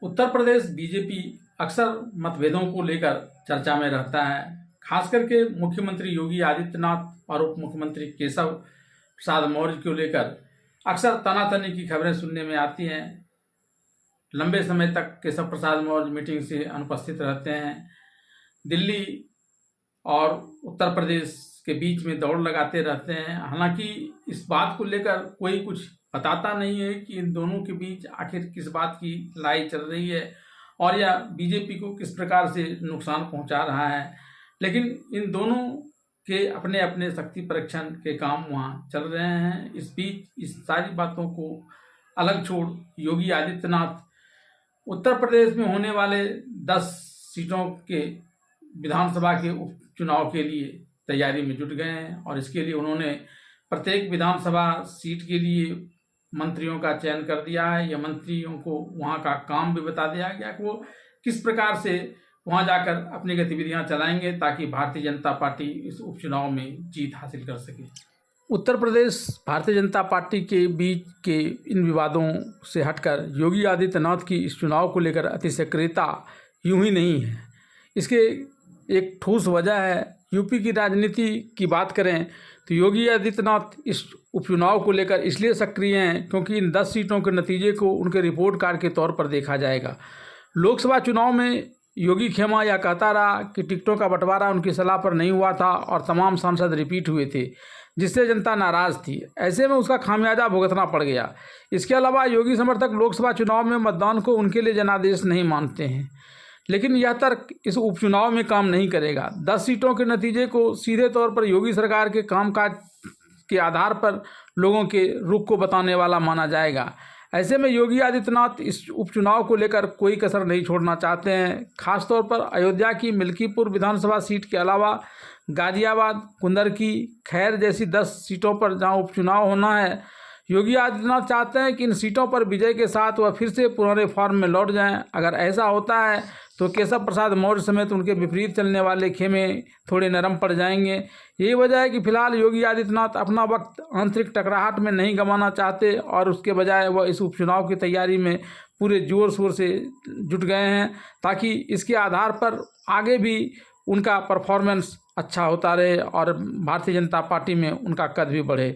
Uttar Pradesh BJP अक्सर मतभेदों को लेकर चर्चा में रहता है। खास करके मुख्यमंत्री योगी आदित्यनाथ और उप मुख्यमंत्री केशव प्रसाद मौर्य को लेकर अक्सर तनातनी की खबरें सुनने में आती हैं। लंबे समय तक केशव प्रसाद मौर्य मीटिंग से अनुपस्थित रहते हैं। दिल्ली और उत्तर प्रदेश के बीच में दौड़ लगाते रहते हैं। हालांकि इस बात को लेकर कोई कुछ बताता नहीं है कि इन दोनों के बीच आखिर किस बात की लड़ाई चल रही है और यह बीजेपी को किस प्रकार से नुकसान पहुंचा रहा है। लेकिन इन दोनों के अपने अपने शक्ति परीक्षण के काम वहाँ चल रहे हैं। इस बीच इस सारी बातों को अलग छोड़ योगी आदित्यनाथ उत्तर प्रदेश में होने वाले 10 सीटों के विधानसभा के उपचुनाव के लिए तैयारी में जुट गए हैं और इसके लिए उन्होंने प्रत्येक विधानसभा सीट के लिए मंत्रियों का चयन कर दिया है। या मंत्रियों को वहाँ का काम भी बता दिया गया कि वो किस प्रकार से वहाँ जाकर अपनी गतिविधियाँ चलाएंगे ताकि भारतीय जनता पार्टी इस उपचुनाव में जीत हासिल कर सके। उत्तर प्रदेश भारतीय जनता पार्टी के बीच के इन विवादों से हटकर योगी आदित्यनाथ की इस चुनाव को लेकर अतिसक्रियता यूं ही नहीं है। इसके एक ठोस वजह है। यूपी की राजनीति की बात करें तो योगी आदित्यनाथ इस उपचुनाव को लेकर इसलिए सक्रिय हैं क्योंकि इन 10 सीटों के नतीजे को उनके रिपोर्ट कार्ड के तौर पर देखा जाएगा। लोकसभा चुनाव में योगी खेमा यह कहता रहा कि टिकटों का बंटवारा उनकी सलाह पर नहीं हुआ था और तमाम सांसद रिपीट हुए थे, जिससे जनता नाराज़ थी। ऐसे में उसका खामियाजा भुगतना पड़ गया। इसके अलावा योगी समर्थक लोकसभा चुनाव में मतदान को उनके लिए जनादेश नहीं मानते हैं। लेकिन यह तर्क इस उपचुनाव में काम नहीं करेगा। 10 सीटों के नतीजे को सीधे तौर पर योगी सरकार के कामकाज के आधार पर लोगों के रुख को बताने वाला माना जाएगा। ऐसे में योगी आदित्यनाथ इस उपचुनाव को लेकर कोई कसर नहीं छोड़ना चाहते हैं। खासतौर पर अयोध्या की मिल्कीपुर विधानसभा सीट के अलावा गाजियाबाद, कुंदरकी, खैर जैसी 10 सीटों पर जहां उपचुनाव होना है, योगी आदित्यनाथ चाहते हैं कि इन सीटों पर विजय के साथ वह फिर से पुराने फॉर्म में लौट जाएं। अगर ऐसा होता है तो केशव प्रसाद मौर्य समेत उनके विपरीत चलने वाले खेमे थोड़े नरम पड़ जाएंगे। यही वजह है कि फिलहाल योगी आदित्यनाथ अपना वक्त आंतरिक टकराहट में नहीं गंवाना चाहते और उसके बजाय वह इस उपचुनाव की तैयारी में पूरे जोर शोर से जुट गए हैं ताकि इसके आधार पर आगे भी उनका परफॉर्मेंस अच्छा होता रहे और भारतीय जनता पार्टी में उनका कद भी बढ़े।